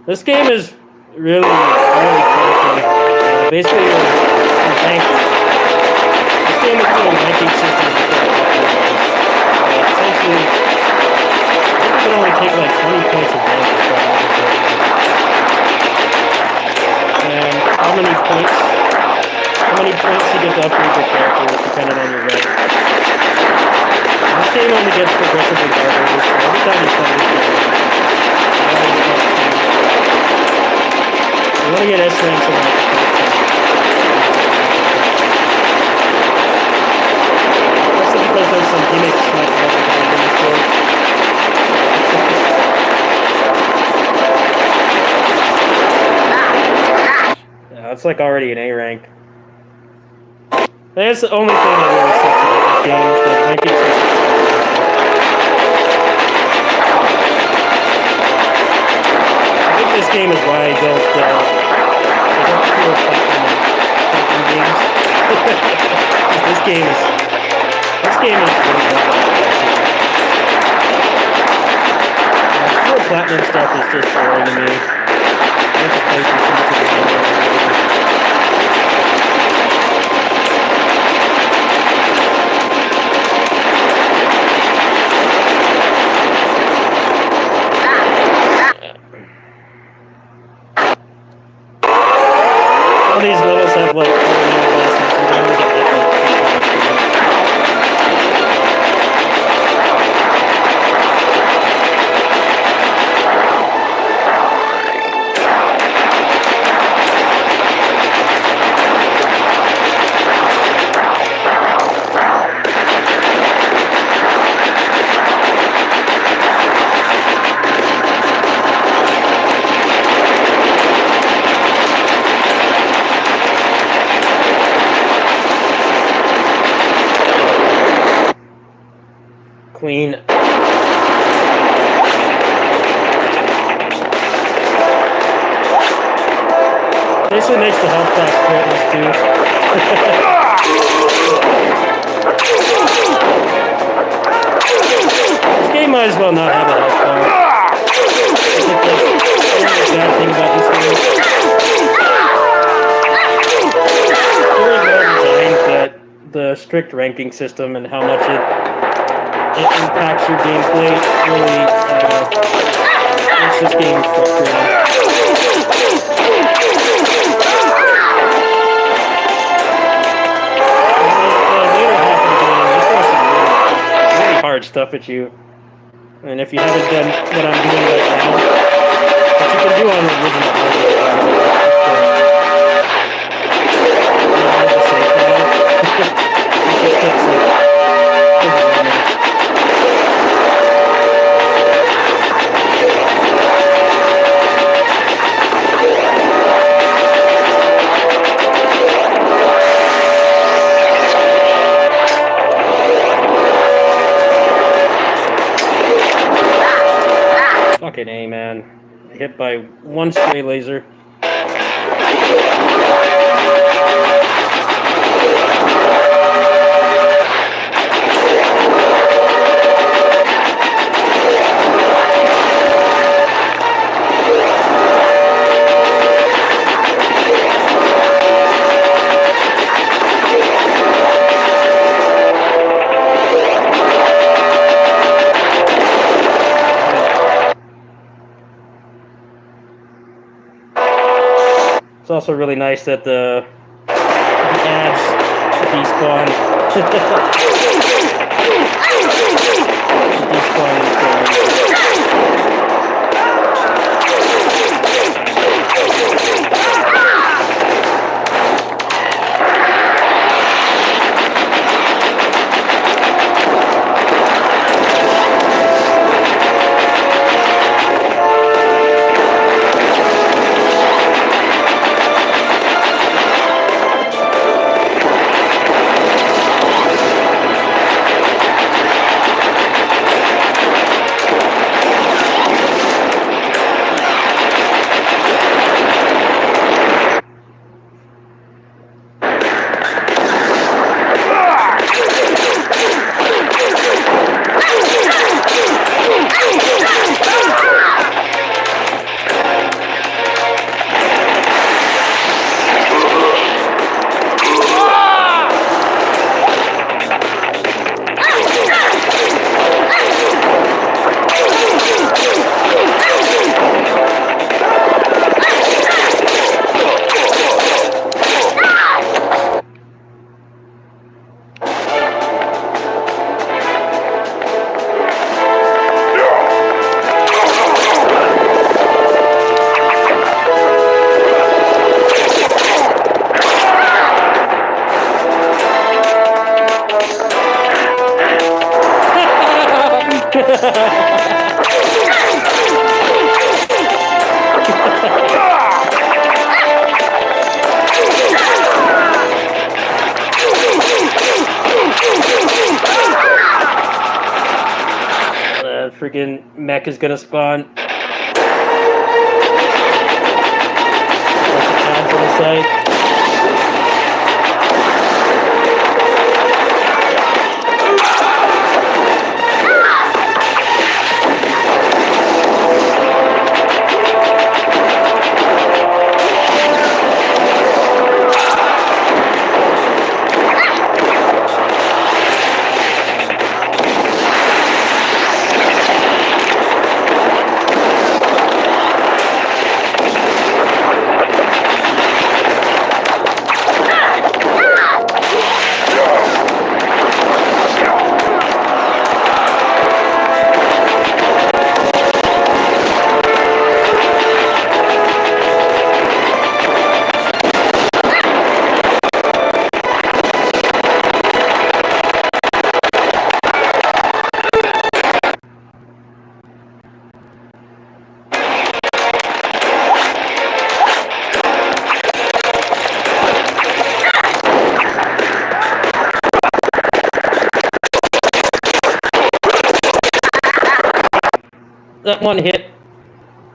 This game is really crazy. Basically, you're ranked. This game is doing ranking systems. Essentially, I think you can only take like 20 points of damage. And how many points you get to upgrade your character is dependent on your rank. This game only gets progressively harder, so every time you play this game, you want to get S ranks in like the first time. Especially because there's some gimmicks like that in this game. Yeah, that's like already an A rank. That's the only thing that really sucks about this game is the ranking system. I think this game is why I don't feel platinum games. this game is really bad. Pure platinum stuff is just boring to me. I have to play through so much of the game. All these levels have like 4 minute bosses, and then we get like Queen. Basically makes the health box pointless too. This game might as well not have a health bar. I think that's the bad thing about this game. It's very well designed, but the strict ranking system and how much it impacts your gameplay really makes this game frustrating. Later half of the game, they throw some really hard stuff at you. And if you haven't done what I'm doing right now, what you can do on the original hardware, Fucking A, man. Hit by one stray laser. It's also really nice that the ads despawn. freaking mech is gonna spawn. Ads on the site.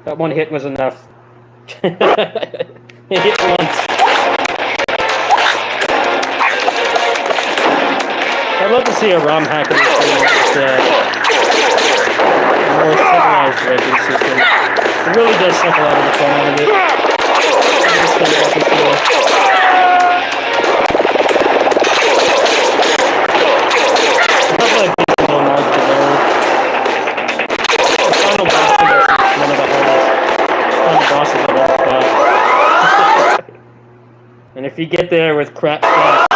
That one hit was enough. It hit once. I'd love to see a ROM hack in this game with a more civilized ranking system. It really does suck a lot of the fun out of it. I just think about this more. I feel like there's no margin of error. The final boss is one of the hardest bosses I've ever fought. And if you get there with crap stats,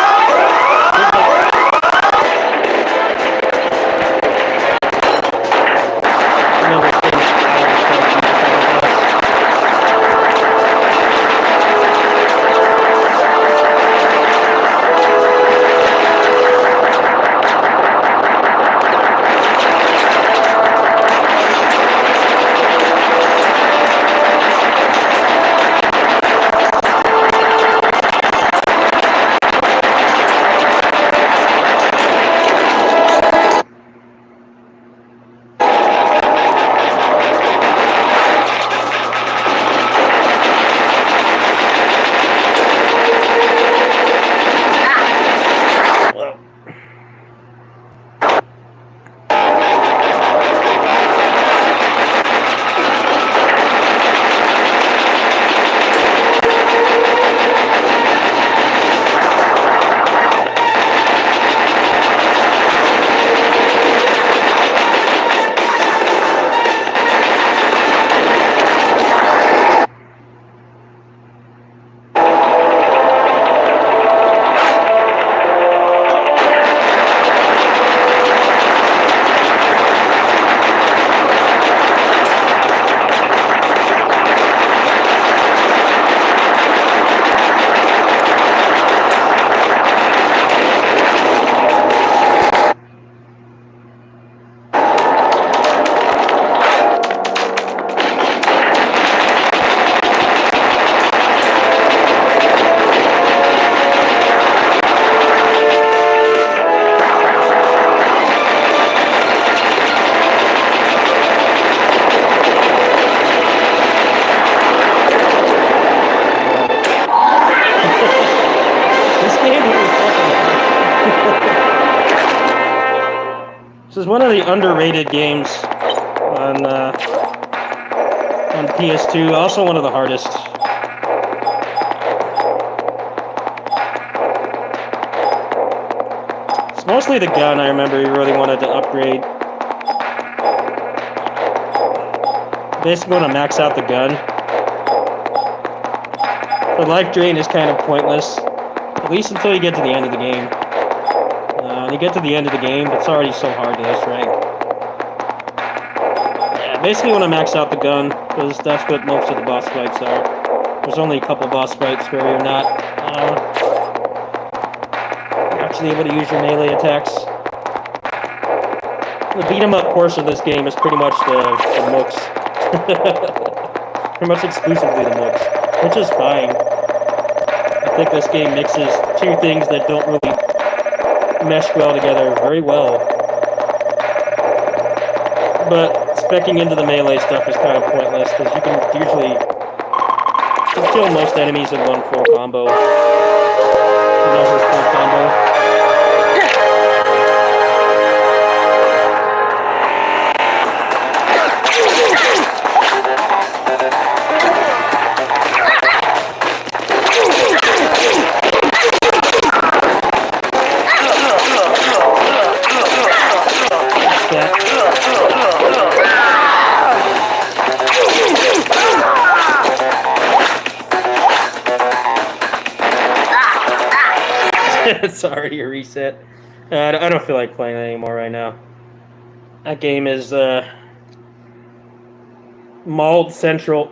This is one of the underrated games on PS2. Also one of the hardest. It's mostly the gun. I remember you really wanted to upgrade. Basically, want to max out the gun. The life drain is kind of pointless, at least until you get to the end of the game. When you get to the end of the game, it's already so hard to this rank. Yeah, basically want to max out the gun, because that's what most of the boss fights are. There's only a couple boss fights where you're not you're actually able to use your melee attacks. The beat 'em up portion of this game is pretty much the mooks. Pretty much exclusively the mooks, which is fine. I think this game mixes two things that don't really mesh well together very well. But Specking into the melee stuff is kind of pointless because you can usually kill most enemies in one full combo. Another full combo. Sorry, your reset. I don't feel like playing that anymore right now. That game is mauled central.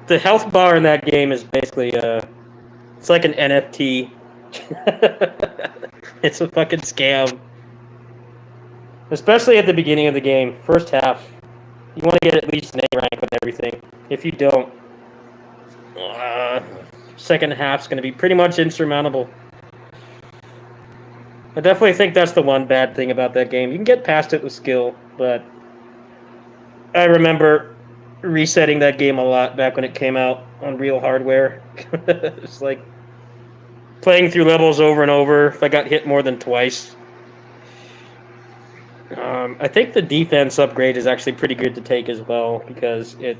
The health bar in that game is basically it's like an NFT. It's a fucking scam. Especially at the beginning of the game, first half. You want to get at least an A rank with everything. If you don't, second half's going to be pretty much insurmountable. I definitely think that's the one bad thing about that game. You can get past it with skill, but I remember resetting that game a lot back when it came out on real hardware. It's like playing through levels over and over if I got hit more than twice. I think the defense upgrade is actually pretty good to take as well, because it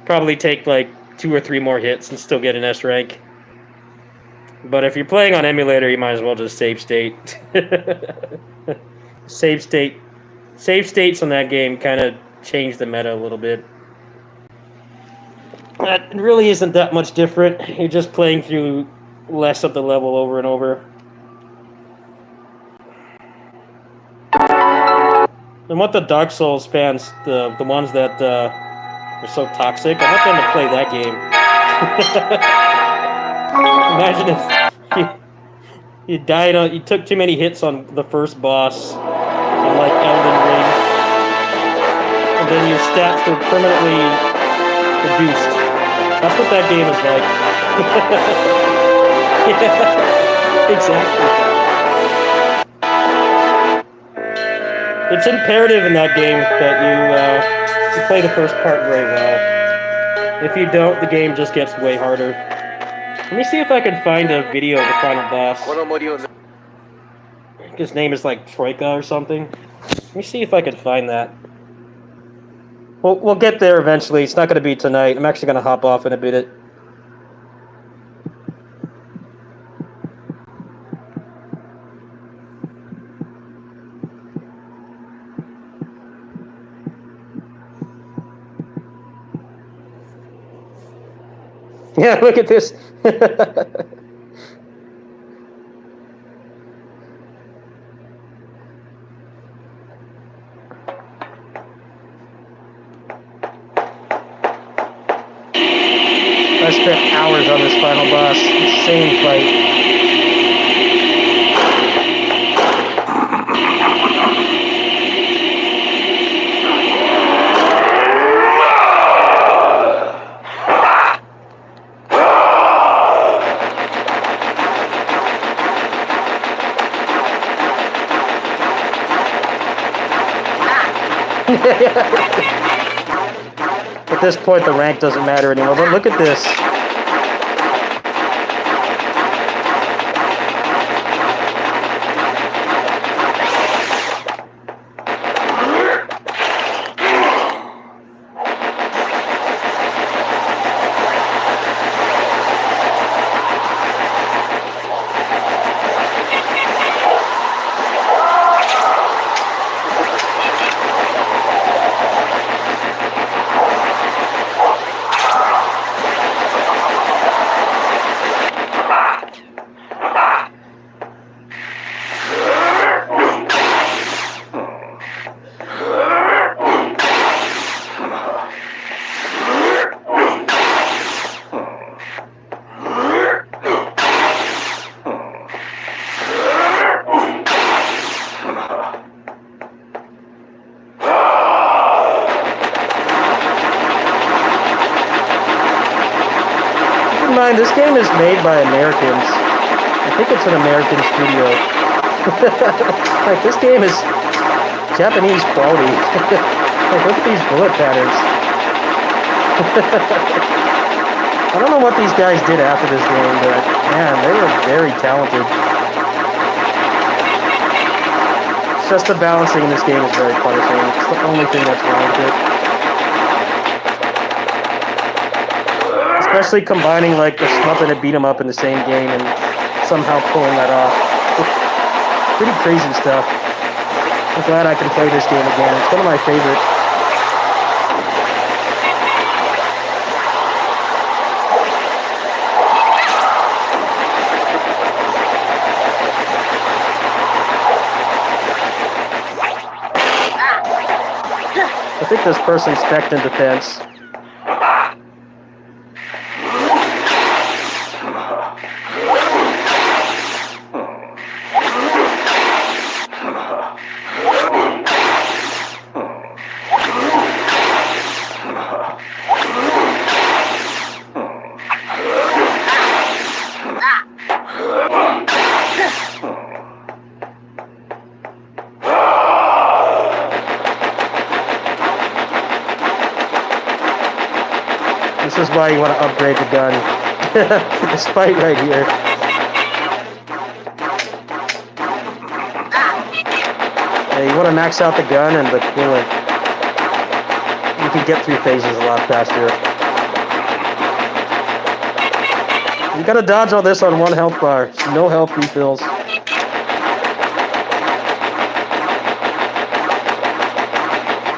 probably take like 2 or 3 more hits and still get an S rank. But if you're playing on emulator, you might as well just save state. Save states on that game kind of changed the meta a little bit. It really isn't that much different. You're just playing through less of the level over and over. And what the Dark Souls fans, the ones that are so toxic, I want them to play that game. Imagine if you died on, you took too many hits on the first boss in like Elden Ring, and then your stats were permanently reduced. That's what that game is like. Yeah, exactly. It's imperative in that game that you play the first part very well. If you don't, the game just gets way harder. Let me see if I can find a video of the final boss. I think his name is like Troika or something. Let me see if I can find that. We'll get there eventually. It's not going to be tonight. I'm actually going to hop off in a bit. Yeah, look at this. I spent hours on this final boss. Insane fight. At this point, the rank doesn't matter anymore. But look at this. This game is made by Americans. I think it's an American studio. Like, this game is Japanese quality. Like, look at these bullet patterns. I don't know what these guys did after this game, but man, they were very talented. It's just the balancing in this game is very punishing. It's the only thing that's wrong with it. Especially combining like the shmup and a beat 'em up in the same game and somehow pulling that off. Pretty crazy stuff. I'm glad I can play this game again. It's one of my favorite. I think this person's spec'd in defense. This is why you want to upgrade the gun. This fight right here. Yeah, you want to max out the gun and the coolant. You can get through phases a lot faster. You gotta dodge all this on one health bar. No health refills.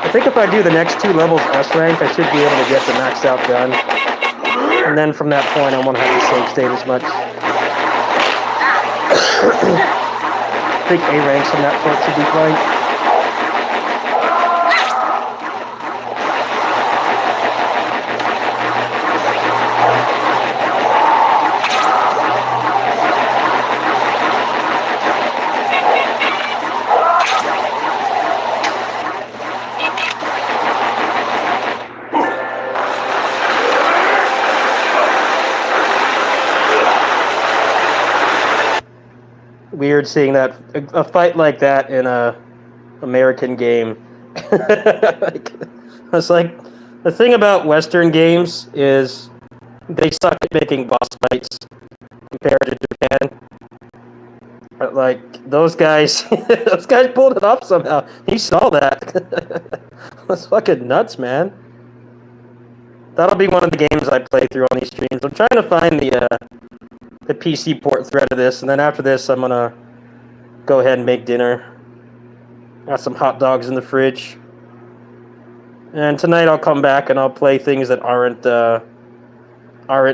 I think if I do the next 2 levels S rank, I should be able to get the maxed out gun. And then from that point, I won't have to save state as much. I think A ranks from that point should be fine. Weird seeing that a fight like that in a American game. Like, it's like the thing about Western games is they suck at making boss fights compared to Japan. But like those guys, those guys pulled it off somehow. He saw that. That's fucking nuts, man. That'll be one of the games I play through on these streams. I'm trying to find the PC port thread of this, and then after this, I'm gonna go ahead and make dinner. Got some hot dogs in the fridge, and tonight I'll come back and I'll play things that aren't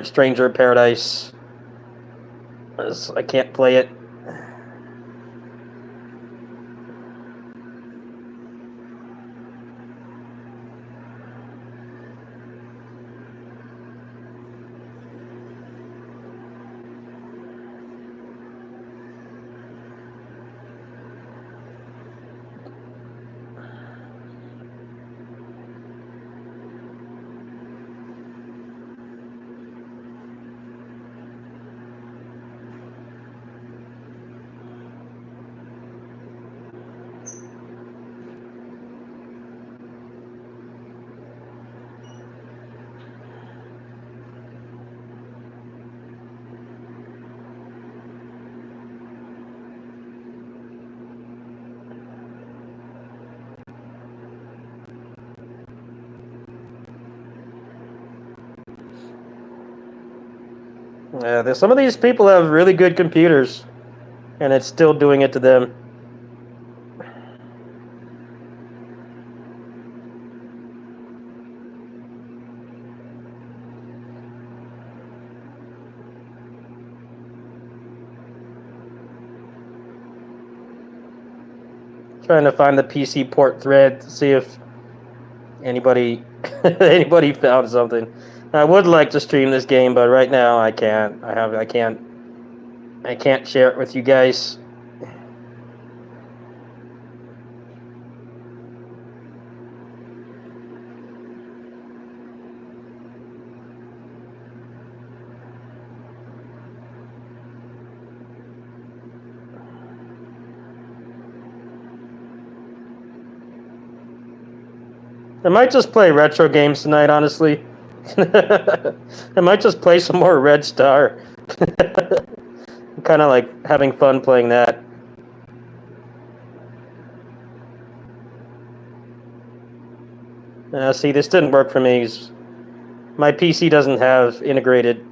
Stranger of Paradise. I can't play it. Yeah, some of these people have really good computers, and it's still doing it to them. Trying to find the PC port thread to see if anybody anybody found something. I would like to stream this game, but right now I can't. I can't share it with you guys. I might just play retro games tonight, honestly. I might just play some more Red Star. I'm kind of like having fun playing that. See, this didn't work for me. My PC doesn't have integrated.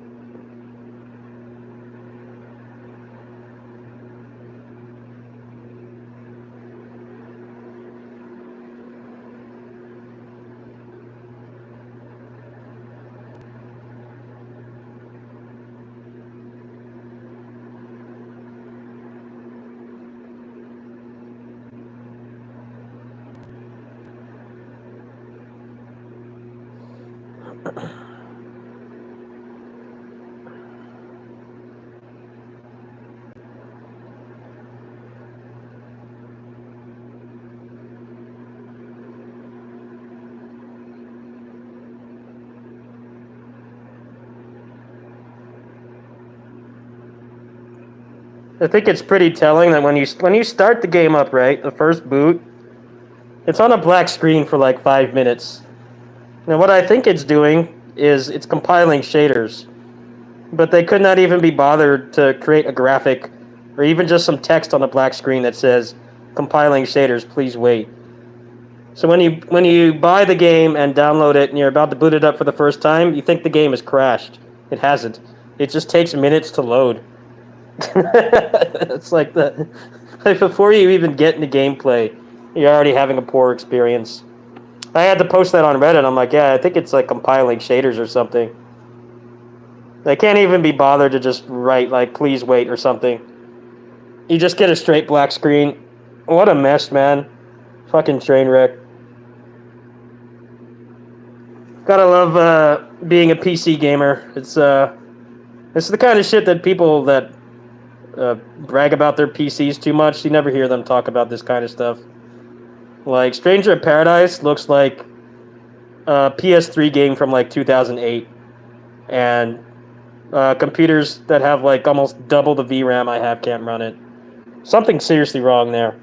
I think it's pretty telling that when you start the game up, right, the first boot, it's on a black screen for like 5 minutes. Now what I think it's doing is it's compiling shaders, but they could not even be bothered to create a graphic or even just some text on a black screen that says compiling shaders, please wait. So when you buy the game and download it and you're about to boot it up for the first time, you think the game has crashed. It hasn't. It just takes minutes to load. It's like before you even get into gameplay, you're already having a poor experience. I had to post that on Reddit. I'm like, yeah, I think it's like compiling shaders or something. They can't even be bothered to just write like please wait or something. You just get a straight black screen. What a mess, man. Fucking train wreck. Gotta love being a PC gamer. It's the kind of shit that people that brag about their PCs too much, you never hear them talk about this kind of stuff. Like, Stranger of Paradise looks like a PS3 game from like 2008. And computers that have like almost double the VRAM I have can't run it. Something seriously wrong there.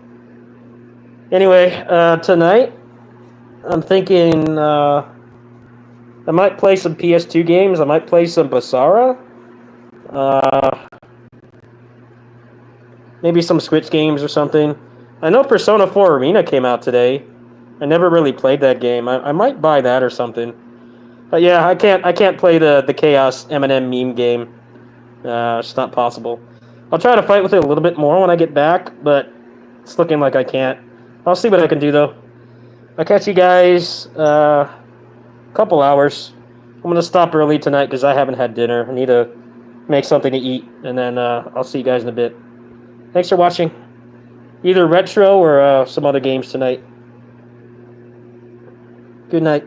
Anyway, tonight, I'm thinking I might play some PS2 games. I might play some Basara. Maybe some Switch games or something. I know Persona 4 Arena came out today. I never really played that game. I might buy that or something. But yeah, I can't play the Chaos Eminem meme game. It's not possible. I'll try to fight with it a little bit more when I get back, but it's looking like I can't. I'll see what I can do though. I'll catch you guys couple hours. I'm gonna stop early tonight because I haven't had dinner. I need to make something to eat, and then I'll see you guys in a bit. Thanks for watching. Either retro or some other games tonight. Good night.